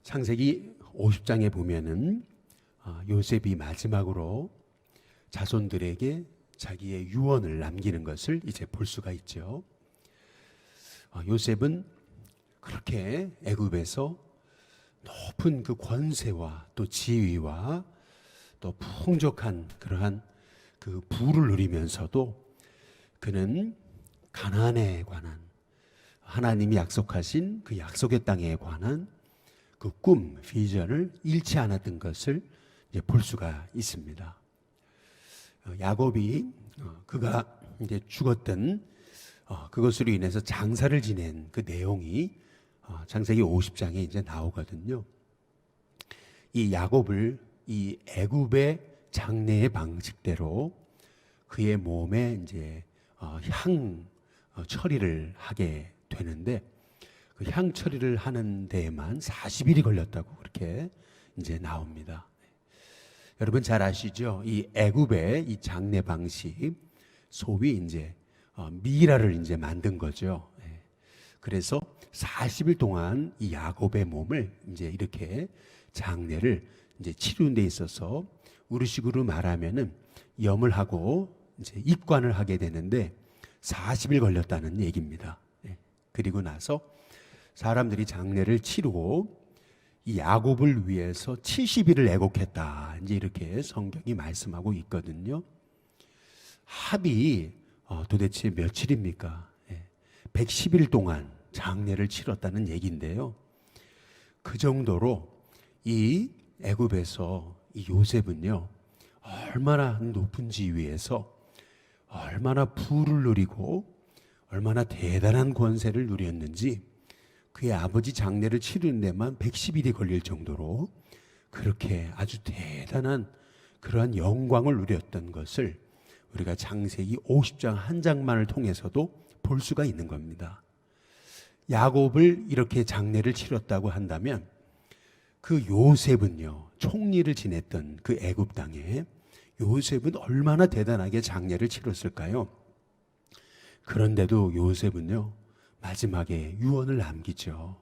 창세기 50장에 보면은 요셉이 마지막으로 자손들에게 자기의 유언을 남기는 것을 이제 볼 수가 있죠. 요셉은 그렇게 애굽에서 높은 그 권세와 또 지위와 또 풍족한 그러한 그 부를 누리면서도 그는 가나안에 관한 하나님이 약속하신 그 약속의 땅에 관한 그 꿈, 비전을 잃지 않았던 것을 이제 볼 수가 있습니다. 야곱이 그가 이제 죽었던 그것으로 인해서 장사를 지낸 그 내용이 창세기 50장에 이제 나오거든요. 이 야곱을 이 애굽의 장례의 방식대로 그의 몸에 이제 향 처리를 하게 되는데 그 향 처리를 하는 데에만 40일이 걸렸다고 그렇게 이제 나옵니다. 여러분 잘 아시죠? 이 애굽의 이 장례 방식 소위 이제 미라를 이제 만든 거죠. 그래서 40일 동안 이 야곱의 몸을 이제 이렇게 장례를 이제 치르는 데 있어서 우리식으로 말하면은 염을 하고 이제 입관을 하게 되는데 40일 걸렸다는 얘기입니다. 그리고 나서 사람들이 장례를 치르고 이 야곱을 위해서 70일을 애곡했다. 이제 이렇게 성경이 말씀하고 있거든요. 합이 도대체 며칠입니까? 110일 동안 장례를 치렀다는 얘기인데요. 그 정도로 이 애굽에서 이 요셉은요, 얼마나 높은 지위에서 얼마나 부를 누리고 얼마나 대단한 권세를 누렸는지 그의 아버지 장례를 치르는 데만 110일이 걸릴 정도로 그렇게 아주 대단한 그러한 영광을 누렸던 것을 우리가 창세기 50장 한 장만을 통해서도 볼 수가 있는 겁니다. 야곱을 이렇게 장례를 치렀다고 한다면 그 요셉은요, 총리를 지냈던 그 애굽 땅에 요셉은 얼마나 대단하게 장례를 치렀을까요? 그런데도 요셉은요, 마지막에 유언을 남기죠.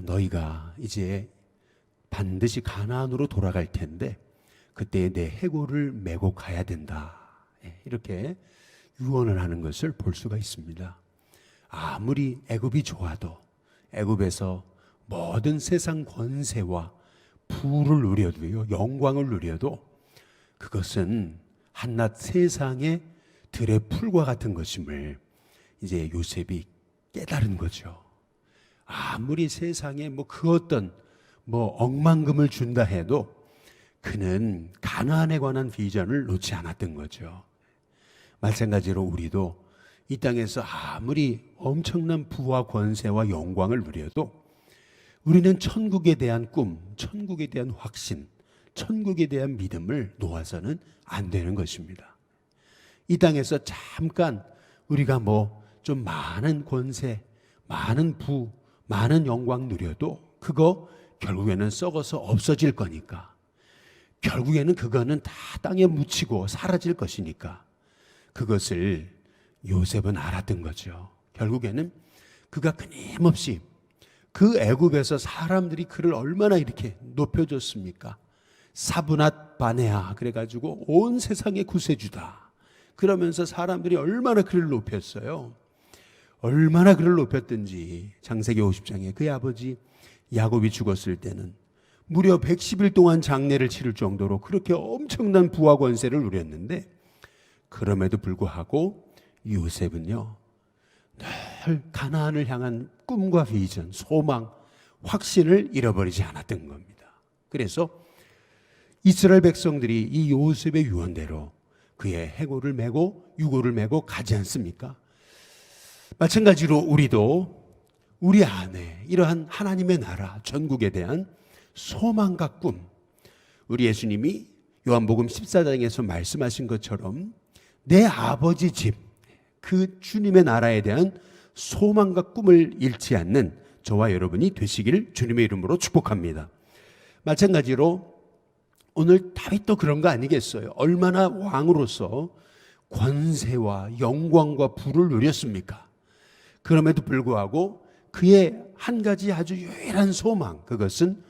너희가 이제 반드시 가나안으로 돌아갈 텐데 그때 내 해골을 메고 가야 된다. 이렇게 유언을 하는 것을 볼 수가 있습니다. 아무리 애굽이 좋아도 애굽에서 모든 세상 권세와 부를 누려도요, 영광을 누려도 그것은 한낱 세상의 들의 풀과 같은 것임을 이제 요셉이 깨달은 거죠. 아무리 세상에 그 어떤 억만금을 준다 해도 그는 가나안에 관한 비전을 놓지 않았던 거죠. 마찬가지로 우리도 이 땅에서 아무리 엄청난 부와 권세와 영광을 누려도 우리는 천국에 대한 꿈, 천국에 대한 확신, 천국에 대한 믿음을 놓아서는 안 되는 것입니다. 이 땅에서 잠깐 우리가 좀 많은 권세, 많은 부, 많은 영광 누려도 그거 결국에는 썩어서 없어질 거니까, 결국에는 그거는 다 땅에 묻히고 사라질 것이니까 그것을 요셉은 알았던 거죠. 결국에는 그가 끊임없이 그 애굽에서 사람들이 그를 얼마나 이렇게 높여줬습니까? 사브낫 바네아 그래가지고 온 세상의 구세주다. 그러면서 사람들이 얼마나 그를 높였어요. 얼마나 그를 높였든지 창세기 50장에 그의 아버지 야곱이 죽었을 때는 무려 110일 동안 장례를 치를 정도로 그렇게 엄청난 부와 권세를 누렸는데 그럼에도 불구하고 요셉은요, 늘 가나안을 향한 꿈과 비전, 소망, 확신을 잃어버리지 않았던 겁니다. 그래서 이스라엘 백성들이 이 요셉의 유언대로 그의 해골을 메고 유골을 메고 가지 않습니까? 마찬가지로 우리도 우리 안에 이러한 하나님의 나라, 전국에 대한 소망과 꿈, 우리 예수님이 요한복음 14장에서 말씀하신 것처럼 내 아버지 집, 그 주님의 나라에 대한 소망과 꿈을 잃지 않는 저와 여러분이 되시길 주님의 이름으로 축복합니다. 마찬가지로 오늘 다윗도 그런 거 아니겠어요? 얼마나 왕으로서 권세와 영광과 부를 누렸습니까? 그럼에도 불구하고 그의 한 가지 아주 유일한 소망, 그것은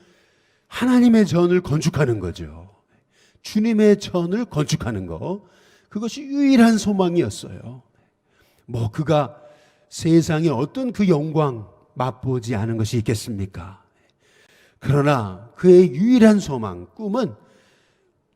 하나님의 전을 건축하는 거죠. 주님의 전을 건축하는 거, 그것이 유일한 소망이었어요. 뭐 그가 세상에 어떤 그 영광 맛보지 않은 것이 있겠습니까? 그러나 그의 유일한 소망, 꿈은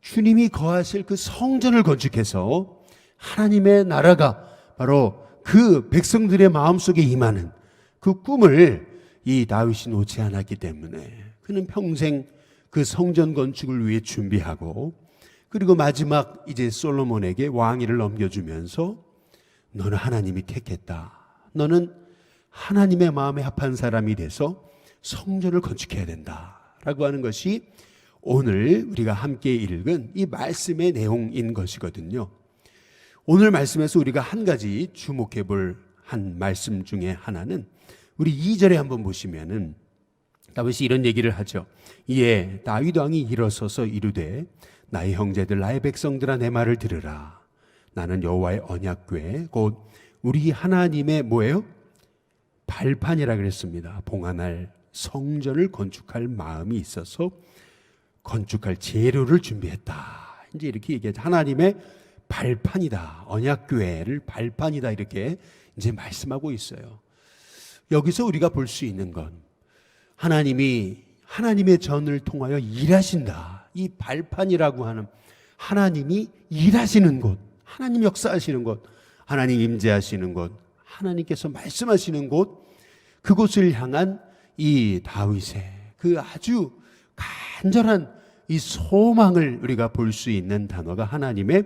주님이 거하실 그 성전을 건축해서 하나님의 나라가 바로 그 백성들의 마음속에 임하는 그 꿈을 이 다윗이 놓지 않았기 때문에 그는 평생 그 성전 건축을 위해 준비하고, 그리고 마지막 이제 솔로몬에게 왕위를 넘겨주면서 너는 하나님이 택했다, 너는 하나님의 마음에 합한 사람이 돼서 성전을 건축해야 된다라고 하는 것이 오늘 우리가 함께 읽은 이 말씀의 내용인 것이거든요. 오늘 말씀에서 우리가 한 가지 주목해 볼 한 말씀 중에 하나는 우리 2절에 한번 보시면은 다윗이 이런 얘기를 하죠. 이에 다윗 왕이 일어서서 이르되 나의 형제들 나의 백성들아 내 말을 들으라. 나는 여호와의 언약궤 곧 우리 하나님의 뭐예요? 발판이라 그랬습니다. 봉헌할 성전을 건축할 마음이 있어서 건축할 재료를 준비했다. 이제 이렇게 얘기하죠. 하나님의 발판이다. 언약궤를 발판이다. 이렇게 이제 말씀하고 있어요. 여기서 우리가 볼 수 있는 건 하나님이 하나님의 전을 통하여 일하신다. 이 발판이라고 하는 하나님이 일하시는 곳, 하나님 역사하시는 곳, 하나님 임재하시는 곳, 하나님께서 말씀하시는 곳, 그곳을 향한 이 다윗의 그 아주 간절한 이 소망을 우리가 볼 수 있는 단어가 하나님의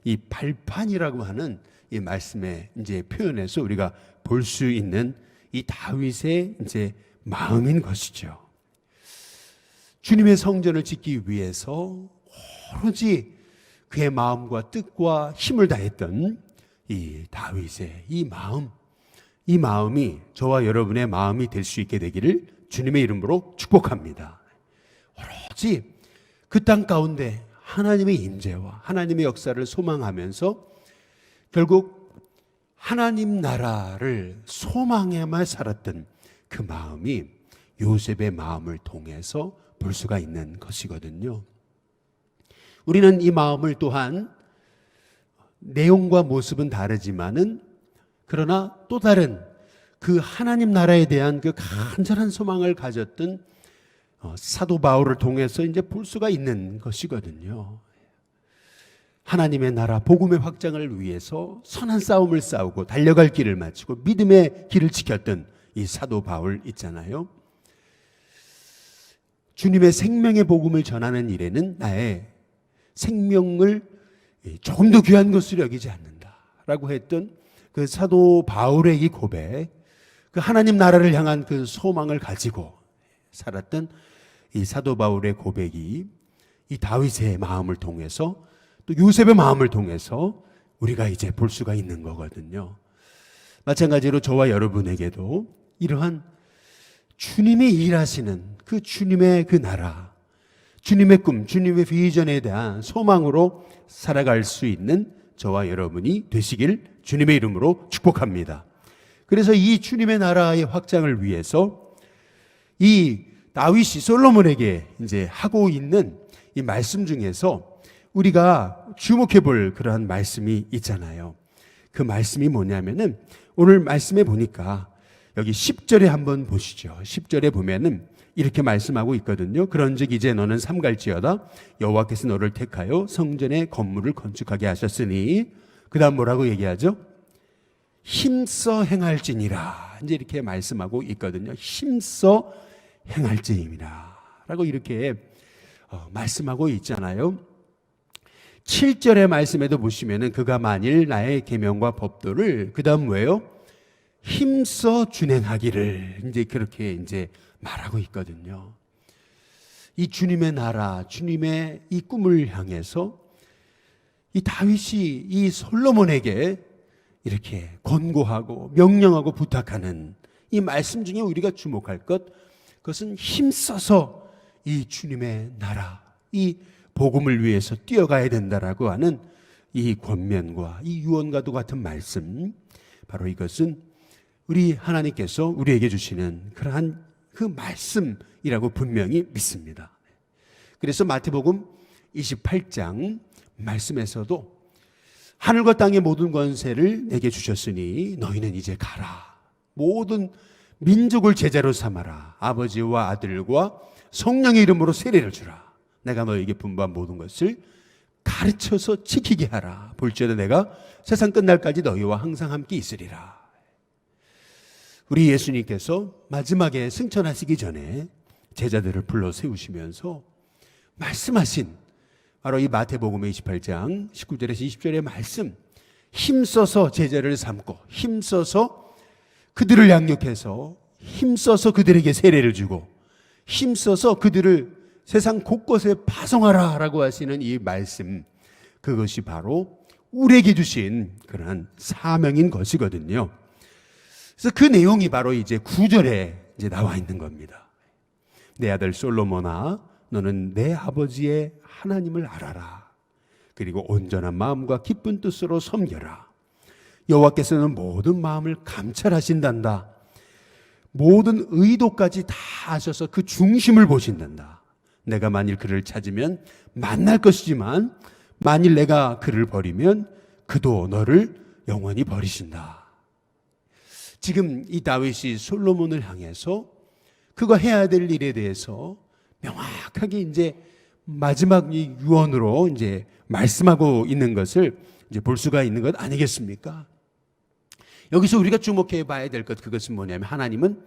이 발판이라고 하는 이 말씀의 이제 표현에서 우리가 볼 수 있는 이 다윗의 이제 마음인 것이죠. 주님의 성전을 짓기 위해서 오로지 그의 마음과 뜻과 힘을 다했던 이 다윗의 이 마음, 이 마음이 저와 여러분의 마음이 될 수 있게 되기를 주님의 이름으로 축복합니다. 오로지 그 땅 가운데 하나님의 임재와 하나님의 역사를 소망하면서 결국 하나님 나라를 소망해만 살았던 그 마음이 요셉의 마음을 통해서 볼 수가 있는 것이거든요. 우리는 이 마음을 또한 내용과 모습은 다르지만은 그러나 또 다른 그 하나님 나라에 대한 그 간절한 소망을 가졌던 사도 바울을 통해서 이제 볼 수가 있는 것이거든요. 하나님의 나라 복음의 확장을 위해서 선한 싸움을 싸우고 달려갈 길을 마치고 믿음의 길을 지켰던 이 사도 바울 있잖아요. 주님의 생명의 복음을 전하는 일에는 나의 생명을 조금 더 귀한 것으로 여기지 않는다라고 했던 그 사도 바울의 이 고백, 그 하나님 나라를 향한 그 소망을 가지고 살았던 이 사도 바울의 고백이 이 다윗의 마음을 통해서 또 요셉의 마음을 통해서 우리가 이제 볼 수가 있는 거거든요. 마찬가지로 저와 여러분에게도 이러한 주님이 일하시는 그 주님의 그 나라, 주님의 꿈, 주님의 비전에 대한 소망으로 살아갈 수 있는 저와 여러분이 되시길 주님의 이름으로 축복합니다. 그래서 이 주님의 나라의 확장을 위해서 이 다윗이 솔로몬에게 이제 하고 있는 이 말씀 중에서 우리가 주목해 볼 그러한 말씀이 있잖아요. 그 말씀이 뭐냐면은 오늘 말씀에 보니까 여기 10절에 한번 보시죠. 10절에 보면은 이렇게 말씀하고 있거든요. 그런즉 이제 너는 삼갈지어다 여호와께서 너를 택하여 성전의 건물을 건축하게 하셨으니, 그 다음 뭐라고 얘기하죠? 힘써 행할지니라. 이제 이렇게 말씀하고 있거든요. 힘써 행할지니라 라고 이렇게 말씀하고 있잖아요. 7절의 말씀에도 보시면은 그가 만일 나의 계명과 법도를, 그 다음 뭐예요? 힘써 준행하기를, 이제 그렇게 이제 말하고 있거든요. 이 주님의 나라, 주님의 이 꿈을 향해서 이 다윗이 이 솔로몬에게 이렇게 권고하고 명령하고 부탁하는 이 말씀 중에 우리가 주목할 것, 그것은 힘써서 이 주님의 나라, 이 복음을 위해서 뛰어가야 된다라고 하는 이 권면과 이 유언과도 같은 말씀, 바로 이것은 우리 하나님께서 우리에게 주시는 그러한 그 말씀이라고 분명히 믿습니다. 그래서 마태복음 28장 말씀에서도 하늘과 땅의 모든 권세를 내게 주셨으니 너희는 이제 가라. 모든 민족을 제자로 삼아라. 아버지와 아들과 성령의 이름으로 세례를 주라. 내가 너에게 분부한 모든 것을 가르쳐서 지키게 하라. 볼지어다 내가 세상 끝날까지 너희와 항상 함께 있으리라. 우리 예수님께서 마지막에 승천하시기 전에 제자들을 불러 세우시면서 말씀하신 바로 이 마태복음의 28장 19절에서 20절의 말씀, 힘써서 제자를 삼고 힘써서 그들을 양육해서 힘써서 그들에게 세례를 주고 힘써서 그들을 세상 곳곳에 파송하라 라고 하시는 이 말씀, 그것이 바로 우리에게 주신 그러한 사명인 것이거든요. 그래서 그 내용이 바로 이제 9절에 이제 나와 있는 겁니다. 내 아들 솔로몬아, 너는 내 아버지의 하나님을 알아라. 그리고 온전한 마음과 기쁜 뜻으로 섬겨라. 여호와께서는 모든 마음을 감찰하신단다. 모든 의도까지 다 하셔서 그 중심을 보신단다. 내가 만일 그를 찾으면 만날 것이지만 만일 내가 그를 버리면 그도 너를 영원히 버리신다. 지금 이 다윗이 솔로몬을 향해서 그가 해야 될 일에 대해서 명확하게 이제 마지막 이 유언으로 이제 말씀하고 있는 것을 이제 볼 수가 있는 것 아니겠습니까? 여기서 우리가 주목해 봐야 될 것, 그것은 뭐냐면 하나님은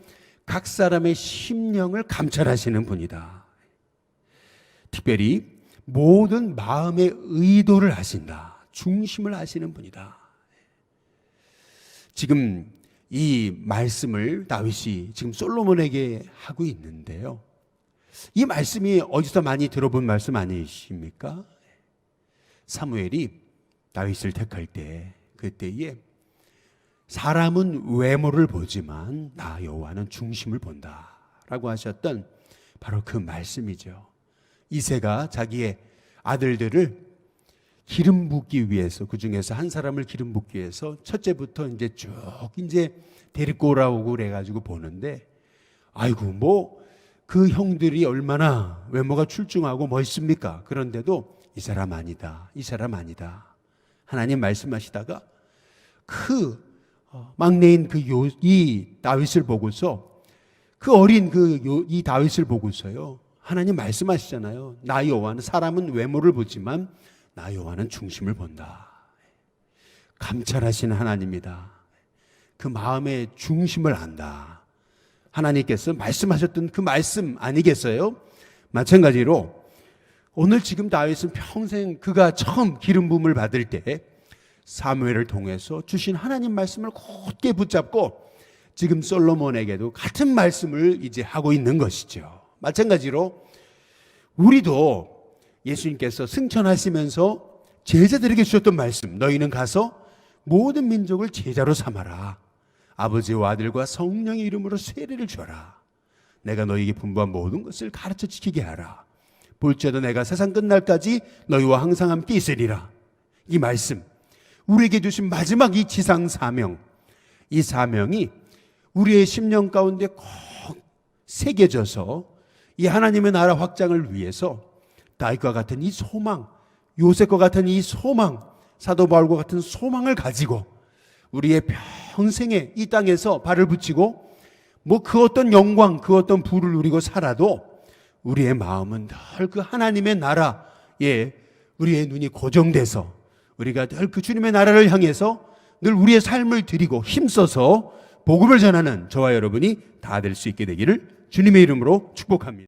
각 사람의 심령을 감찰하시는 분이다. 특별히 모든 마음의 의도를 아신다. 중심을 아시는 분이다. 지금 이 말씀을 다윗이 지금 솔로몬에게 하고 있는데요. 이 말씀이 어디서 많이 들어본 말씀 아니십니까? 사무엘이 다윗을 택할 때, 그때에 사람은 외모를 보지만 나 여호와는 중심을 본다 라고 하셨던 바로 그 말씀이죠. 이새가 자기의 아들들을 기름 붓기 위해서, 그 중에서 한 사람을 기름 붓기 위해서 첫째부터 이제 쭉 이제 데리고 오라고 그래가지고 보는데, 아이고 뭐 그 형들이 얼마나 외모가 출중하고 멋있습니까? 그런데도 이 사람 아니다, 이 사람 아니다. 하나님 말씀하시다가 그 막내인 이 다윗을 보고서, 그 어린 이 다윗을 보고서요, 하나님 말씀하시잖아요. 나 여호와는, 사람은 외모를 보지만 나 여호와는 중심을 본다. 감찰하시는 하나님이다. 그 마음의 중심을 안다. 하나님께서 말씀하셨던 그 말씀 아니겠어요? 마찬가지로 오늘 지금 다윗은 평생 그가 처음 기름 부음을 받을 때 사무엘을 통해서 주신 하나님 말씀을 곧게 붙잡고 지금 솔로몬에게도 같은 말씀을 이제 하고 있는 것이죠. 마찬가지로 우리도 예수님께서 승천하시면서 제자들에게 주셨던 말씀, 너희는 가서 모든 민족을 제자로 삼아라. 아버지와 아들과 성령의 이름으로 세례를 줘라. 내가 너희에게 분부한 모든 것을 가르쳐 지키게 하라. 볼지어다 내가 세상 끝날까지 너희와 항상 함께 있으리라. 이 말씀, 우리에게 주신 마지막 이 지상 사명, 이 사명이 우리의 심령 가운데 꼭 새겨져서 이 하나님의 나라 확장을 위해서 다윗과 같은 이 소망, 요셉과 같은 이 소망, 사도 바울과 같은 소망을 가지고 우리의 평생에 이 땅에서 발을 붙이고 뭐 그 어떤 영광, 그 어떤 부를 누리고 살아도 우리의 마음은 늘 그 하나님의 나라에 우리의 눈이 고정돼서 우리가 늘 그 주님의 나라를 향해서 늘 우리의 삶을 드리고 힘써서 복음을 전하는 저와 여러분이 다 될 수 있게 되기를 주님의 이름으로 축복합니다.